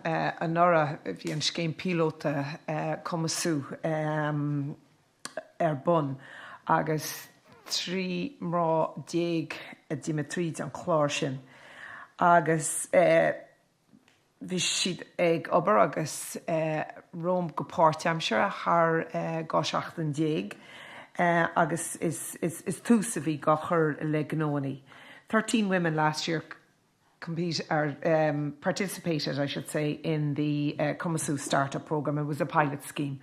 an nora bhí an scéim pilóta Cumasú Mbun agus trí mrá déag a dimitríd an chlár sin agus bhí siad ag obair agus Rome gcomhpháirt amsir th gáiseacht an déag agus is tús a bhí gachar le gnónaí. 13 women last year participated, I should say, in the Cumasú Startup Programme. It was a pilot scheme.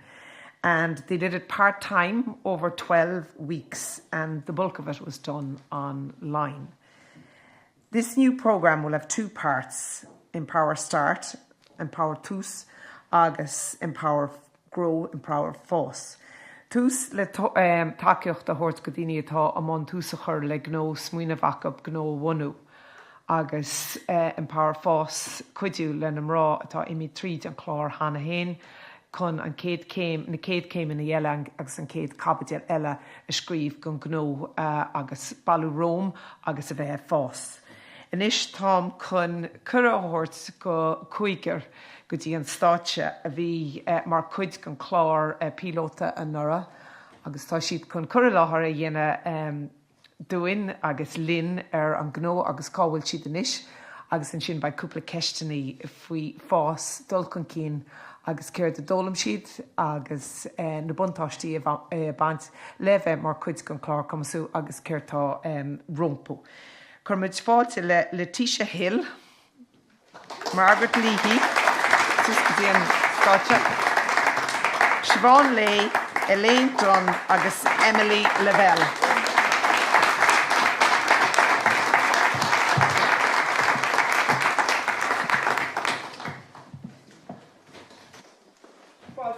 And they did it part-time over 12 weeks, and the bulk of it was done online. This new programme will have 2 parts: Empower Start, Empower Tús, agus Empower Grow, Empower Fós. Tús le tacaíochta thuirt go daoine atá amán tús a chur le gnó smaoinemh acab gnó bhunú. Agus Empower Fós cuidiú le na mrá atá imi tríd an clár hána héin chun an céad céim na dhéile agus an céad cabbaidéal eile a scríomh gon gnó agus bailú Rome agus a bheith fós. Inis tám chun cur a thuirt go chuigear go dtí an stáitse a bhí mar chuid gon clár pilóta an nora agus tá siad chun cur a láthair a dhéine dúin agus linn an gnó agus cábhfuil siad inis agus an sin ba cúpla ceistení faoi fás dul chun cín agus céir de dólam siad agus na buntáistí a baint le bheith mar chuid gon clár Cumasú agus céirtá rompu. Churmuid fáilte le Letitia Hill, Margaret Leahy, Susan Scotcha, Siobhan Lay, Elaine Dunn agus Emily Lavelle.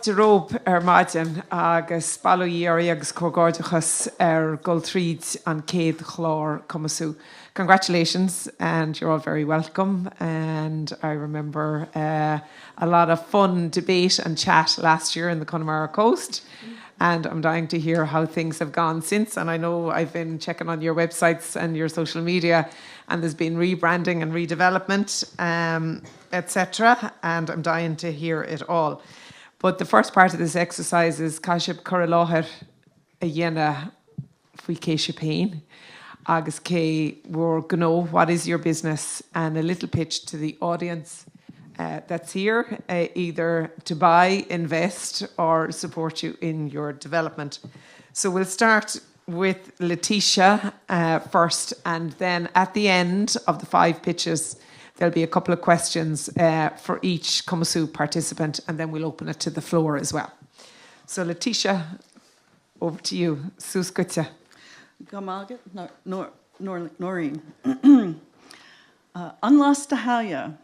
De rob maidin agus bailíorí agus cógáidechas Gaeltachta an céad chlár Cumasú. Congratulations, and you're all very welcome. And I remember a lot of fun debate and chat last year in the Connemara coast. And I'm dying to hear how things have gone since. And I know I've been checking on your websites and your social media, and there's been rebranding and redevelopment, etc. And I'm dying to hear it all. But the first part of this exercise is Cashib Curralóthir a dhéine faoi céise péin. Agus cé war gno, what is your business? And a little pitch to the audience that's here, either to buy, invest, or support you in your development. So we'll start with Letitia first, and then at the end of the 5 pitches, there'll be a couple of questions for each Cumasú participant, and then we'll open it to the floor as well. So Letitia, over to you. Sus Gutsa. Noreen. Unlastahaya,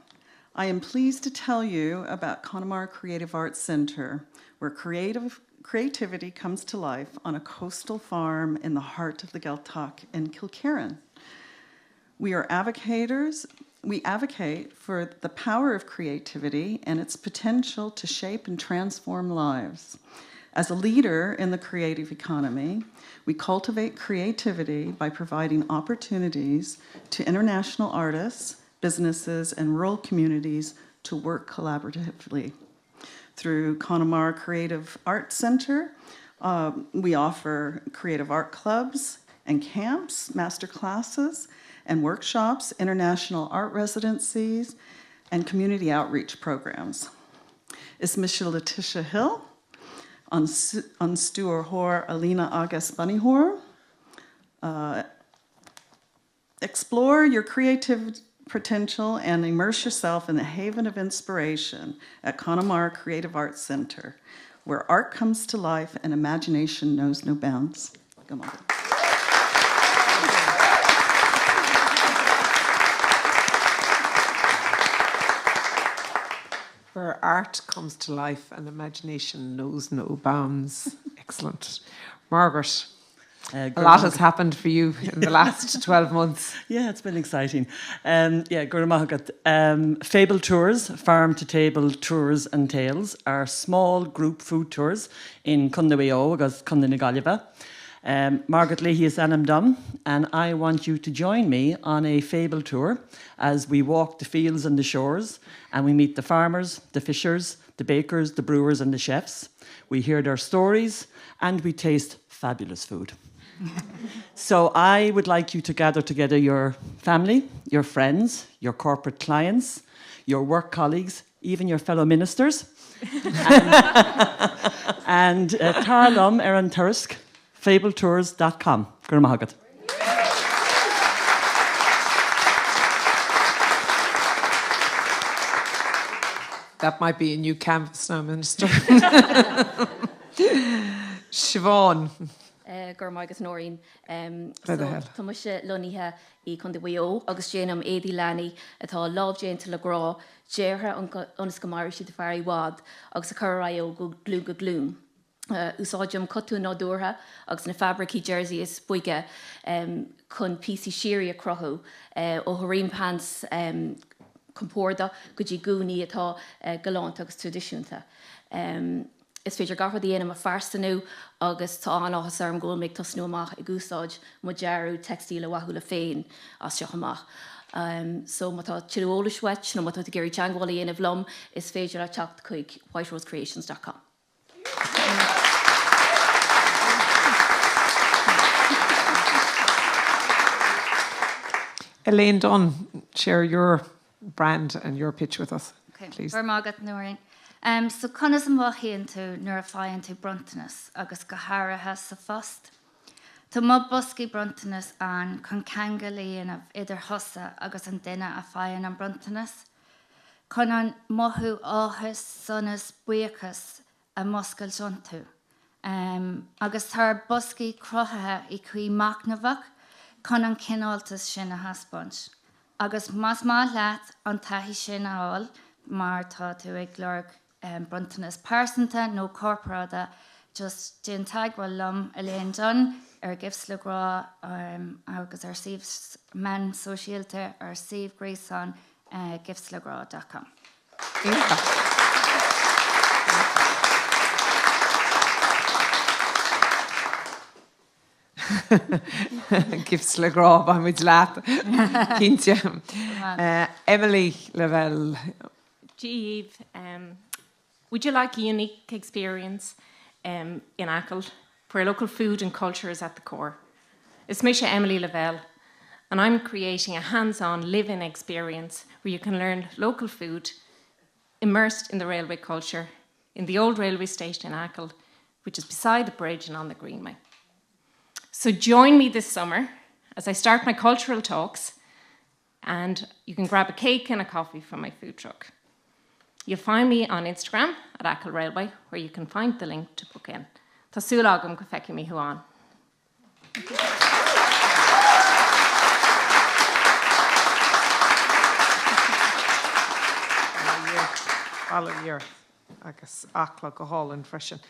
I am pleased to tell you about Connemara Creative Arts Centre, where creativity comes to life on a coastal farm in the heart of the Gaeltachta in Kilkerran. We advocate for the power of creativity and its potential to shape and transform lives. As a leader in the creative economy, we cultivate creativity by providing opportunities to international artists, businesses, and rural communities to work collaboratively. Through Connemara Creative Arts Centre, we offer creative art clubs and camps, master classes, and workshops, international art residencies, and community outreach programs. Is Michelle Letitia Hill on Stuar Hor Alina August Bunnyhor. Explore your creative potential and immerse yourself in the haven of inspiration at Connemara Creative Arts Centre, where art comes to life and imagination knows no bounds. Come on. Where art comes to life and imagination knows no bounds. Excellent. Margaret, a lot has happened for you in the last 12 months. Yeah, it's been exciting. Fable Tours, farm-to-table tours and tales, are small group food tours in Cundaweo agus Cundanagalliva. Margaret Leahy is Anam Dum, and I want you to join me on a fable tour as we walk the fields and the shores, and we meet the farmers, the fishers, the bakers, the brewers, and the chefs. We hear their stories, and we taste fabulous food. So I would like you to gather together your family, your friends, your corporate clients, your work colleagues, even your fellow ministers, and Tarlum Eran Tursk, fabletours.com. Gurmahagat. That might be a new canvas now, Minister. Siobhan. Gurmagus Noreen. Tá muise loníthe í chun de bhío agus déanam éadí leanaí atá lábhdéanta le grá déirthe ionas go mair siad fearí wad agus a chur go glún. Úsáidem cotú nádúrtha agus na fabricí jersey is buige chun písí sirí a crothú ó thuirín pants compórda go dtí gúnaí atá galánta agus tradiisiúnta. Is féidir gafar dhéanam a farstanú agus tá áthas arm ggóil méid tasnú amach I gúsáid mo dearú textíl a wathúla féin as seach amach. So mátá tíúla swet nó mátá géirí teangháil dhéanamh lom is féidir a teacht chuig whiterosecreations.com. Elaine Dunn, share your brand and your pitch with us, please. Margaret Noreen. So conas an bhchéann tú nuair a fáinne tú brontanas agus go háirithe sa phost. Tá má boscaí brontanas an chun ceangalíonamh idir thosa agus an duine a fáin an brontanas. Chun an mothú áthas sonas buíochas a moscail tiontú. Agus tar boscaí crothathe I chuí macnamhach chun an cináltas sin a haspáint. Agus más má leat an taithí sin áil mar tá tú ag glár brontanas persanta nó corporada just dín taghfuil lom Elaine Dunn gifs le grá agus síomh men sosialte síomh gréasáin gifslegrá.com. Gifts le grá ba muid leat. Cínte. Emily Lavelle. Jeeve, would you like a unique experience in Achill where local food and culture is at the core? It's Misha Emily Lavelle, and I'm creating a hands-on live-in experience where you can learn local food immersed in the railway culture in the old railway station in Achill, which is beside the bridge and on the Greenway. So join me this summer as I start my cultural talks, and you can grab a cake and a coffee from my food truck. You'll find me on Instagram at Achill Railway, where you can find the link to book in. Tá súil agam go feici mí thuáin. All of your agus acla go hálan freisin.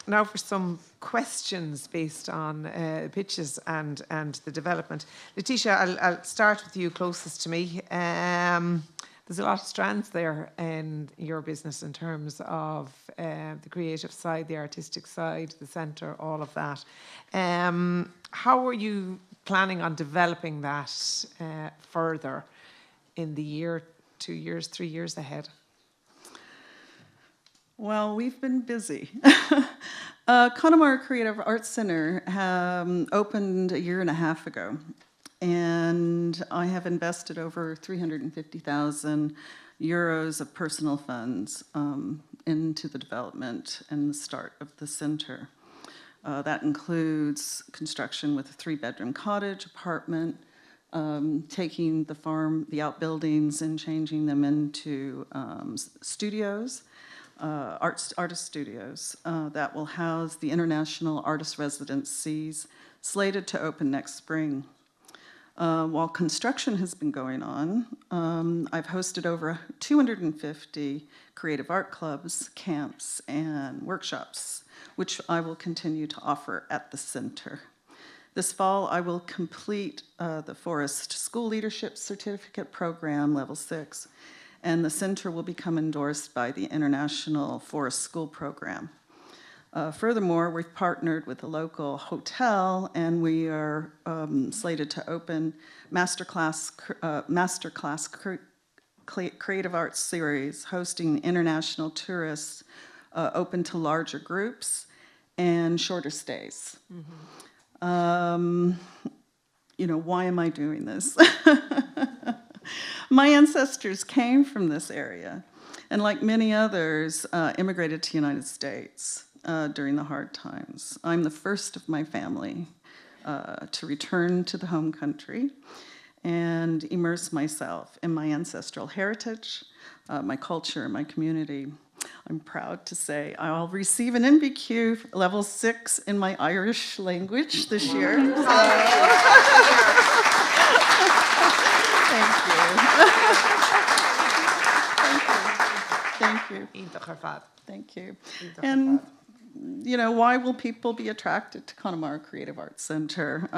Now for some questions based on pitches and the development. Letitia, I'll start with you closest to me. There's a lot of strands there in your business in terms of the creative side, the artistic side, the centre, all of that. How are you planning on developing that further in the year, 2 years, 3 years ahead? Well, we've been busy. Connemara Creative Arts Centre opened a year and a half ago, and I have invested over 350,000 euros of personal funds into the development and the start of the centre. That includes construction with a 3-bedroom cottage apartment, taking the farm, the outbuildings, and changing them into studios. Artist studios that will house the international artist residencies slated to open next spring. While construction has been going on, I've hosted over 250 creative art clubs, camps, and workshops, which I will continue to offer at the center. This fall, I will complete the Forest School Leadership Certificate Program, Level 6, and the center will become endorsed by the International Forest School Program. Furthermore, we've partnered with a local hotel, and we are slated to open masterclass creative arts series, hosting international tourists, open to larger groups and shorter stays. Why am I doing this? My ancestors came from this area, and like many others, immigrated to the United States during the hard times. I'm the first of my family to return to the home country and immerse myself in my ancestral heritage, my culture, and my community. I'm proud to say I'll receive an NVQ level 6 in my Irish language this year. Thank you. Thank you. And why will people be attracted to Connemara Creative Arts Centre?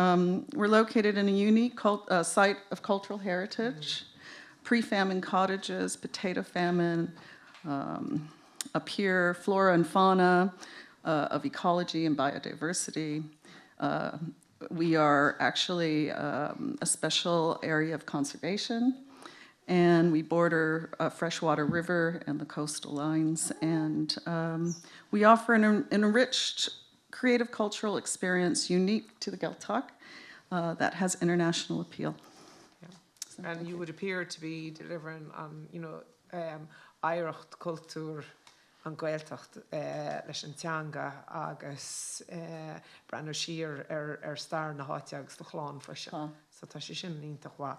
We're located in a unique site of cultural heritage, pre-famine cottages, potato famine, a pure flora and fauna of ecology and biodiversity. We are actually a special area of conservation, and we border a freshwater river and the coastal lines, and we offer an enriched creative cultural experience unique to the Gaeltachta that has international appeal. Yeah. And you would appear to be delivering on, Oireacht culture an Gaeltacht leis an teanga agus brenn sir star na háite agus do chláán freisin. So tá sé sin ítach bhá.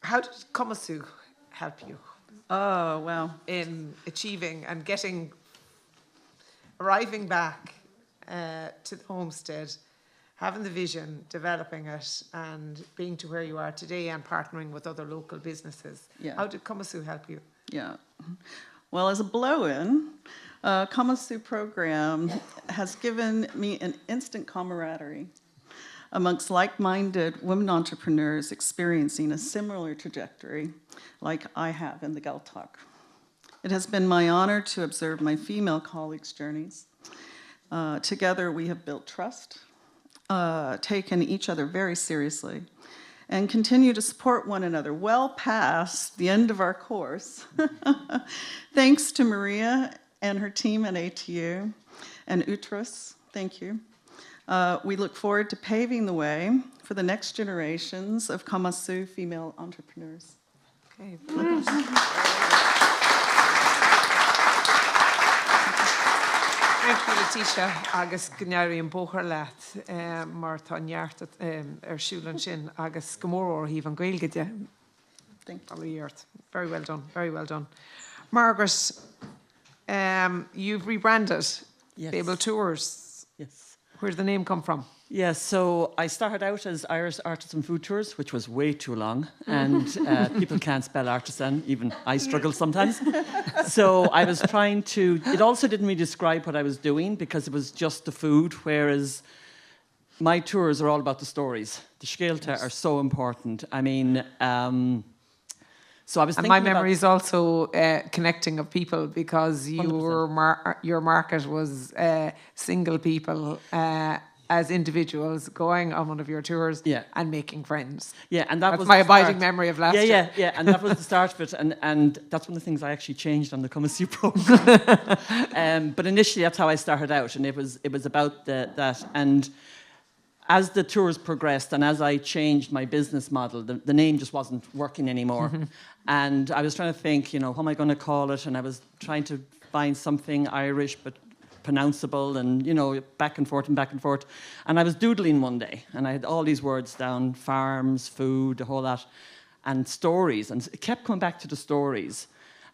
How did Cumasú help you? Oh, wow. In achieving and arriving back to the homestead, having the vision, developing it, and being to where you are today and partnering with other local businesses. Yeah. How did Cumasú help you? Yeah. Well, as a blow-in, Cumasú program has given me an instant camaraderie amongst like-minded women entrepreneurs experiencing a similar trajectory like I have in the Gaeltachta. It has been my honor to observe my female colleagues' journeys. Together, we have built trust, taken each other very seriously, and continue to support one another well past the end of our course. Thanks to Maria and her team at ATU and Údarás, thank you. We look forward to paving the way for the next generations of Cumasú female entrepreneurs. Okay. Thank you, Letitia. Agus gneari an bóchar leat mar tá neart siúlan sin agus gomór híh an gailgeide. Thank you. Very well done, very well done. Margaret, you've rebranded Fable Tours. Yes. Where did the name come from? Yes, so I started out as Irish Artisan Food Tours, which was way too long, and people can't spell artisan, even I struggle sometimes. So I was trying to, it also didn't really describe what I was doing because it was just the food, whereas my tours are all about the stories. The nGaeltacht are so important. I mean, so I was thinking my memory is also connecting of people because your market was single people as individuals going on one of your tours and making friends. Yeah, and that was my abiding memory of last year. Yeah, and that was the start of it, and that's one of the things I actually changed on the Cumasú program. But initially, that's how I started out, and it was about that. And as the tours progressed, and as I changed my business model, the name just wasn't working anymore. And I was trying to think, what am I going to call it? And I was trying to find something Irish, but pronounceable, and back and forth. And I was doodling one day, and I had all these words down: farms, food, the whole lot, and stories, and it kept coming back to the stories.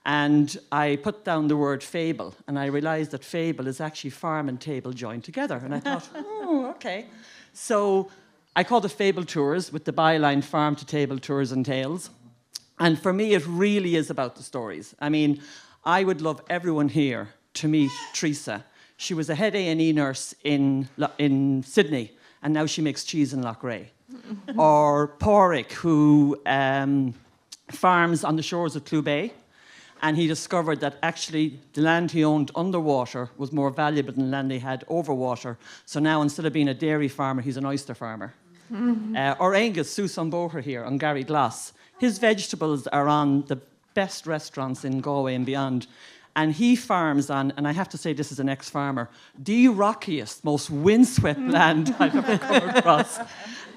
And I put down the word fable, and I realized that fable is actually farm and table joined together. And I thought, okay. So I called it Fable Tours, with the byline farm to table tours and tales. And for me, it really is about the stories. I mean, I would love everyone here to meet Teresa. She was a head A&E nurse in Sydney, and now she makes cheese in Loughrea. Or Pádraig, who farms on the shores of Clú Bay, And he discovered that actually the land he owned underwater was more valuable than the land he had over water. So now instead of being a dairy farmer, he's an oyster farmer. Or Angus, Susan Boher here on Gary Glass. His vegetables are on the best restaurants in Galway and beyond. And he farms on, and I have to say this is an ex-farmer, the rockiest, most windswept land I've ever come across.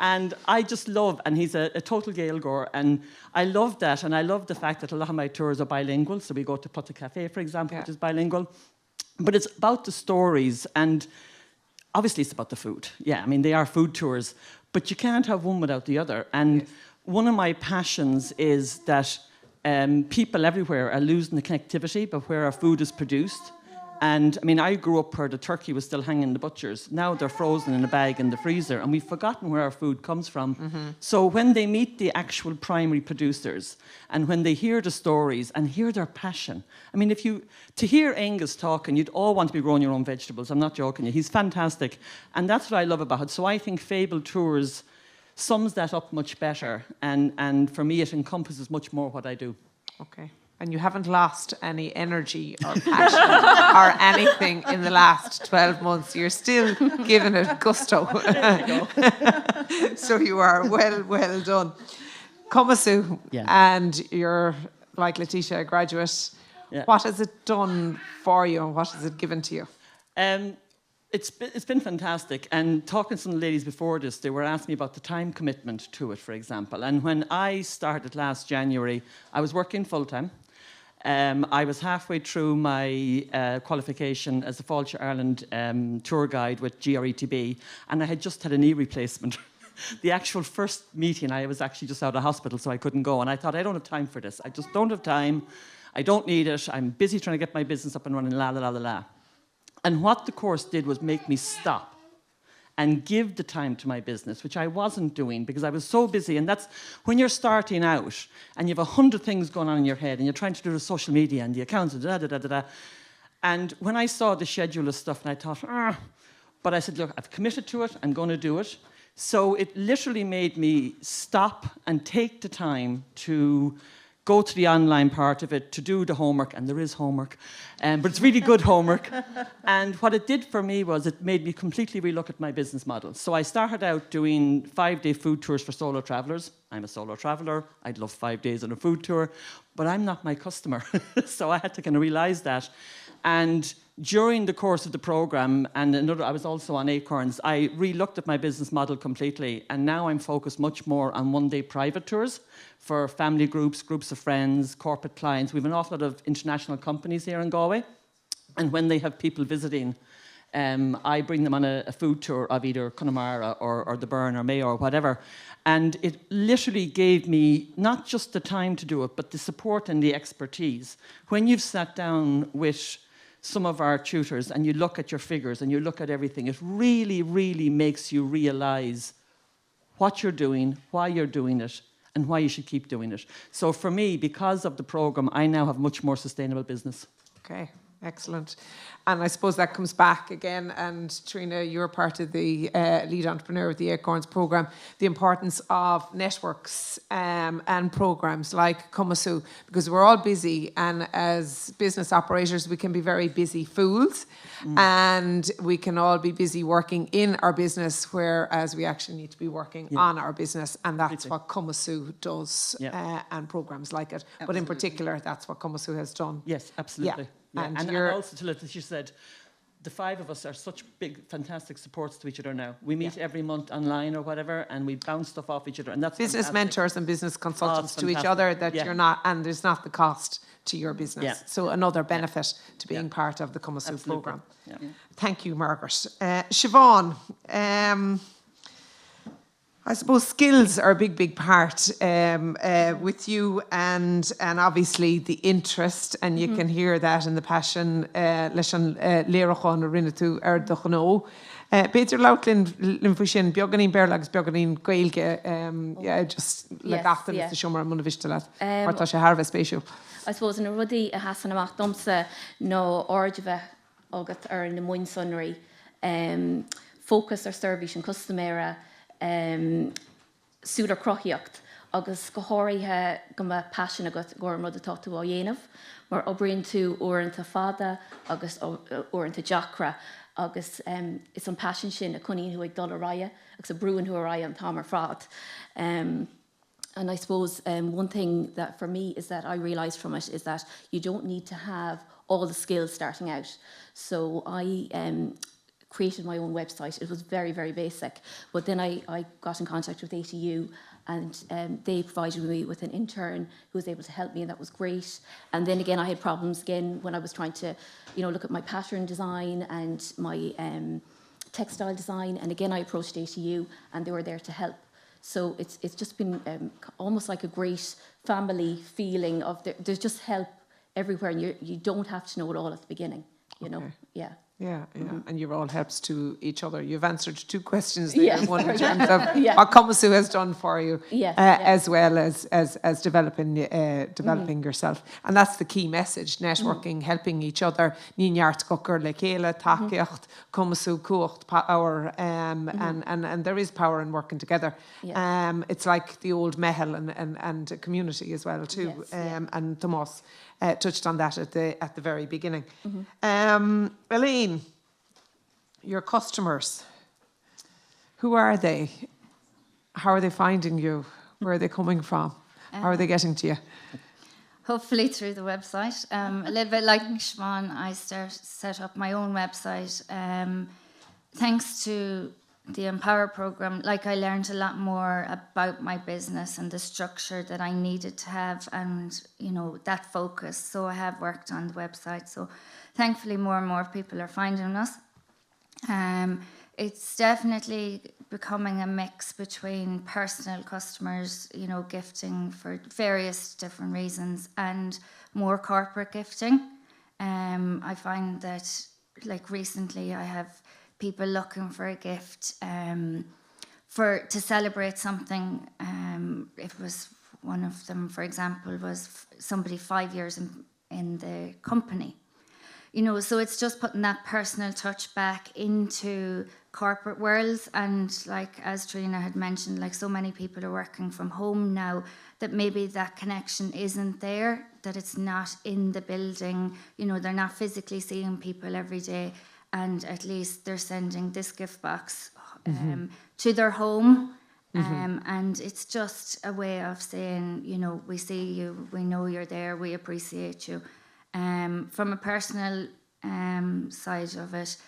And I just love, and he's a total Gaelgore, and I love that, and I love the fact that a lot of my tours are bilingual. So we go to Putta Cafe, for example, which is bilingual. But it's about the stories, and obviously it's about the food. Yeah, I mean, they are food tours, but you can't have one without the other. And one of my passions is that people everywhere are losing the connectivity of where our food is produced. And I mean, I grew up where the turkey was still hanging in the butchers. Now they're frozen in a bag in the freezer, and we've forgotten where our food comes from. So when they meet the actual primary producers, and when they hear the stories and hear their passion, I mean, to hear Angus talking, you'd all want to be growing your own vegetables. I'm not joking you. He's fantastic, and that's what I love about it. So I think Fable Tours sums that up much better, and for me, it encompasses much more what I do. Okay. And you haven't lost any energy or passion or anything in the last 12 months. You're still giving it gusto. So you are well done. Cumasú, and you're, like Letitia, a graduate. Yeah. What has it done for you, and what has it given to you? It's been fantastic. And talking to some of the ladies before this, they were asking me about the time commitment to it, for example. And when I started last January, I was working full-time. I was halfway through my qualification as a Fáilte Ireland tour guide with GRETB, and I had just had a knee replacement. The actual first meeting, I was actually just out of hospital, so I couldn't go. And I thought, I don't have time for this. I just don't have time. I don't need it. I'm busy trying to get my business up and running, la, la, la, la, la. And what the course did was make me stop and give the time to my business, which I wasn't doing because I was so busy. And that's when you're starting out and you have 100 things going on in your head and you're trying to do the social media and the accounts, da. And when I saw the schedule of stuff, and I thought, but I said, look, I've committed to it. I'm going to do it. So it literally made me stop and take the time to go to the online part of it, to do the homework, and there is homework, but it's really good homework. And what it did for me was it made me completely relook at my business model. So I started out doing 5-day food tours for solo travellers. I'm a solo traveller. I'd love 5 days on a food tour, but I'm not my customer. So I had to kind of realise that. And during the course of the programme, and I was also on Acorns, I re-looked at my business model completely, and now I'm focused much more on one-day private tours for family groups, groups of friends, corporate clients. We have an awful lot of international companies here in Galway, and when they have people visiting, I bring them on a food tour of either Connemara or the Burn or Mayo or whatever. And it literally gave me not just the time to do it, but the support and the expertise. When you've sat down with some of our tutors and you look at your figures and you look at everything, it really, really makes you realise what you're doing, why you're doing it, and why you should keep doing it. So for me, because of the programme, I now have much more sustainable business. Okay, excellent. And I suppose that comes back again, and Trina, you're part of the lead entrepreneur of the Acorns programme, the importance of networks and programmes like Cumasú, because we're all busy, and as business operators we can be very busy fools, and we can all be busy working in our business, whereas we actually need to be working on our business, and that's what Cumasú does, and programmes like it. Absolutely. But in particular, that's what Cumasú has done. Yes, absolutely. Yeah. Yeah. And also, to let you said, the five of us are such big, fantastic supports to each other now. We meet every month online or whatever, and we bounce stuff off each other, and that's business fantastic. Mentors and business consultants to each other that you're not, and there's not the cost to your business. Yeah. So another benefit to being part of the Cumasú programme. Yeah. Thank you, Margaret. Siobhan, I suppose skills are a big part with you, and obviously the interest, and you can hear that in the passion leis an léireachán a rinne tú do gnó. Peter Lautlin Linfushin Bioganin Berlags Bioganin Gaelge just like after the Shummer and Munavistalat. What was your harvest spatial? I suppose in a ruddy a Hassan amach domsa no orjava agat in the moin sunry focus or service and customera suitar crochiocht agus go háirithe go mbeadh passion agat gur rud atá tú á dhéanamh, mar oibríonn tú uaireanta fada agus uaireanta deacra, agus is an passion sin a chuníonn tú ag dul a raya, agus a brúin tú a raya an tamar fad. And I suppose one thing that for me is that I realised from it is that you don't need to have all the skills starting out. So I created my own website. It was very, very basic. But then I got in contact with ATU, and they provided me with an intern who was able to help me, and that was great. And then again, I had problems again when I was trying to, look at my pattern design and my textile design. And again, I approached ATU, and they were there to help. So it's just been almost like a great family feeling of there's just help everywhere, and you don't have to know it all at the beginning, you know. Yeah. Yeah, and you're all helps to each other. You've answered 2 questions there. Yes. One in terms of what Cumasú has done for you, as well as developing yourself. And that's the key message: networking, helping each other. Níart gokur le chéile, tacaíochta, Cumasú cuacht power, and there is power in working together. It's like the old mehel and community as well too. And Tomás touched on that at the very beginning. Elaine, your customers, who are they? How are they finding you? Where are they coming from? How are they getting to you? Hopefully through the website. A little bit like Siobhan, I set up my own website. Thanks to the Empower program, I learned a lot more about my business and the structure that I needed to have, and that focus. So I have worked on the website. So thankfully more and more people are finding us. It's definitely becoming a mix between personal customers, gifting for various different reasons, and more corporate gifting. I find that recently I have people looking for a gift to celebrate something. It was one of them, for example, was somebody 5 years in the company. So it's just putting that personal touch back into corporate worlds. And as Trina had mentioned, so many people are working from home now, that maybe that connection isn't there, that it's not in the building, they're not physically seeing people every day. And at least they're sending this gift box to their home. And it's just a way of saying, we see you, we know you're there, we appreciate you. From a personal side of it,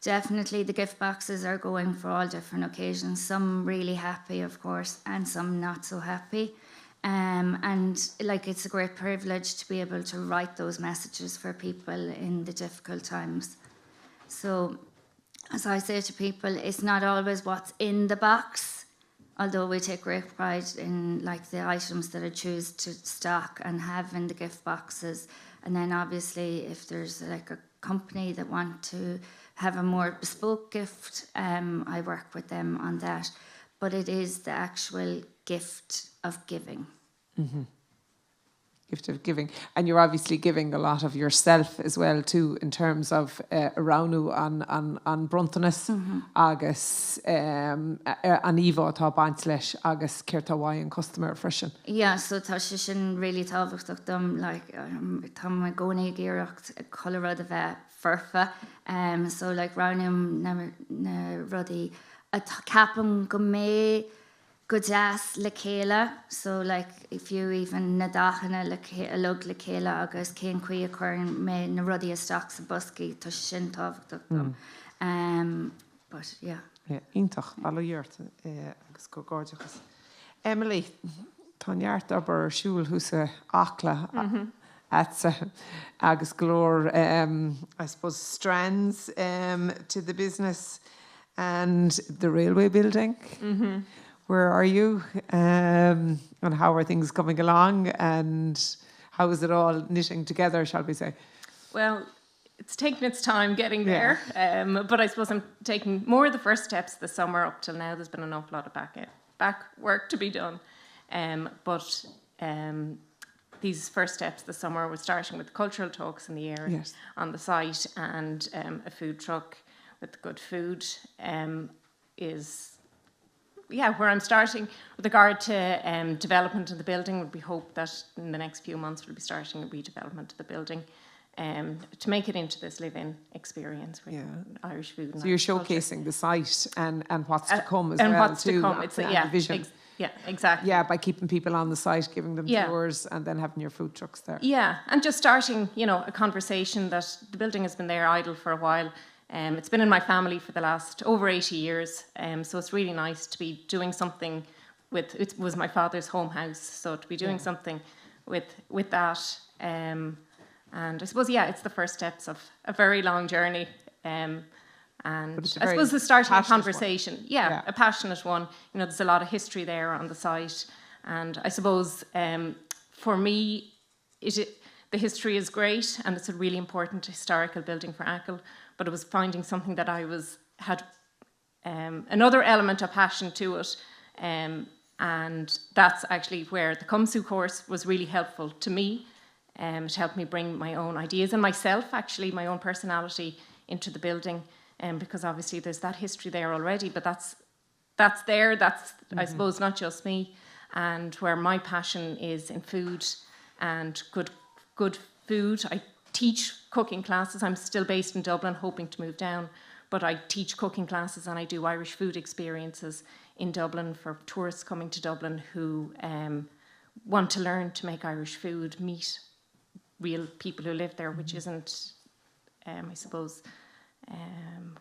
definitely the gift boxes are going for all different occasions. Some really happy, of course, and some not so happy. And it's a great privilege to be able to write those messages for people in the difficult times. So, as I say to people, it's not always what's in the box, although we take great pride in the items that I choose to stock and have in the gift boxes. And then obviously if there's a company that want to have a more bespoke gift, I work with them on that. But it is the actual gift of giving. Gift of giving. And you're obviously giving a lot of yourself as well too, in terms of around on Bruntanas, agus an Ivo tá baint leis agus Kirtawai and customer freshen. Yeah, so tá sin really thabhairt dom tá my gcónaí dírithe Colorado bheith furfa. So rounum na rudí a capam go mé go deas le chéile. So if you even na dachana a lug le chéile agus cén cuí a chuirn mé na rudí a stock sa buscaí tá sin thabhairt dom. But yeah. Ítach bailíocht agus go gorgeachas. Emily, tá neart aber siúil husa achla atsa agus glór, I suppose, strands to the business and the railway building. Where are you, and how are things coming along, and how is it all knitting together, shall we say? Well, it's taken its time getting there, but I suppose I'm taking more of the first steps this summer. Up till now, there's been an awful lot of back work to be done, but these first steps this summer were starting with cultural talks in the area on the site, and a food truck with good food is where I'm starting with regard to development of the building, we hope that in the next few months we'll be starting a redevelopment of the building to make it into this live-in experience with Irish food. And so you're culture. showcasing the site and what's to come as and well. what's too, to come. It's a vision. Exactly. Yeah, by keeping people on the site, giving them tours, and then having your food trucks there. Yeah, and just starting, a conversation that the building has been there idle for a while. It's been in my family for the last over 80 years, so it's really nice to be doing something with. It was my father's home house, so to be doing something with that. And I suppose, it's the first steps of a very long journey. And I suppose the starting a conversation, a passionate one. There's a lot of history there on the site, and I suppose for me, the history is great, and it's a really important historical building for Achill. But it was finding something that had another element of passion to it, and that's actually where the Cumasú course was really helpful to me. It helped me bring my own ideas and myself, actually, my own personality into the building. Because obviously there's that history there already, but that's there. That's I suppose not just me, and where my passion is in food and good food. I teach cooking classes. I'm still based in Dublin, hoping to move down, but I teach cooking classes and I do Irish food experiences in Dublin for tourists coming to Dublin who want to learn to make Irish food, meet real people who live there, which isn't, I suppose.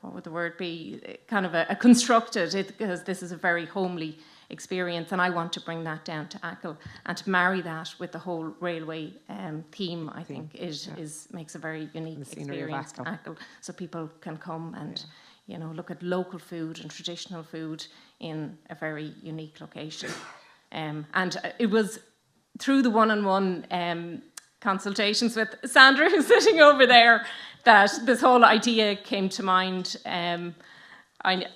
What would the word be? Kind of a constructed, because this is a very homely experience, and I want to bring that down to Achill and to marry that with the whole railway theme. I think makes a very unique experience to Achill, so people can come and look at local food and traditional food in a very unique location. And it was through the one-on-one consultations with Sandra, who's sitting over there, that this whole idea came to mind. I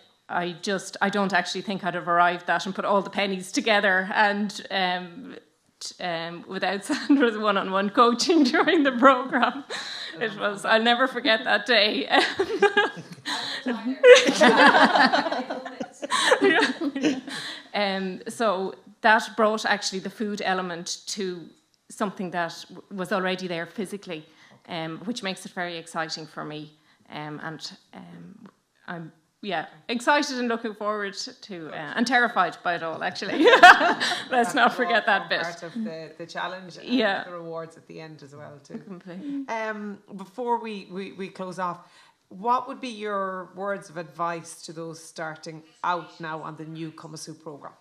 don't actually think I'd have arrived that and put all the pennies together, and without Sandra's one-on-one coaching during the programme. I'll never forget that day. So that brought actually the food element to something that was already there physically, which makes it very exciting for me. And I'm excited and looking forward to, and terrified by it all, actually. Let's not forget that bit. Part of the challenge and the rewards at the end as well, too. Completely. Before we close off, what would be your words of advice to those starting out now on the new Cumasú programme?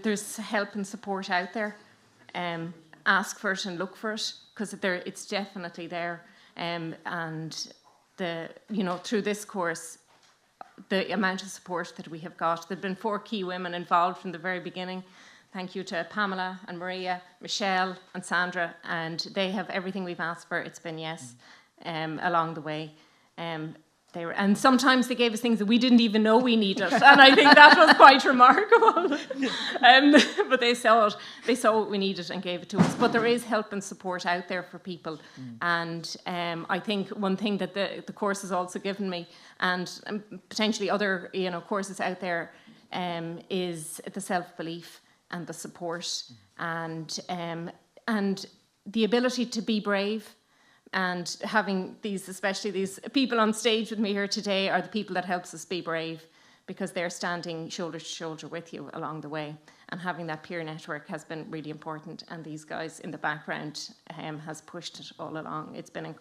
There's help and support out there. Ask for it and look for it, because it's definitely there. And through this course, the amount of support that we have got. There have been 4 key women involved from the very beginning. Thank you to Pamela and Maria, Michelle and Sandra, and they have everything we've asked for. It's been along the way. And sometimes they gave us things that we didn't even know we needed, and I think that was quite remarkable. But they saw what we needed and gave it to us. But there is help and support out there for people, and I think one thing that the course has also given me, and potentially other courses out there, is the self-belief and the support, and the ability to be brave. And having especially these people on stage with me here today, are the people that helps us be brave, because they're standing shoulder to shoulder with you along the way. And having that peer network has been really important. And these guys in the background has pushed it all along. It's been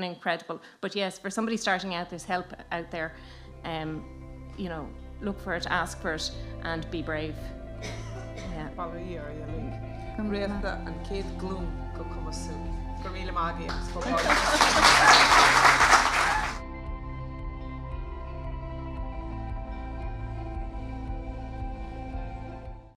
incredible. But yes, for somebody starting out, there's help out there. Look for it, ask for it, and be brave. Yeah. Réalta an céad glún go Cumasú. Go míle maith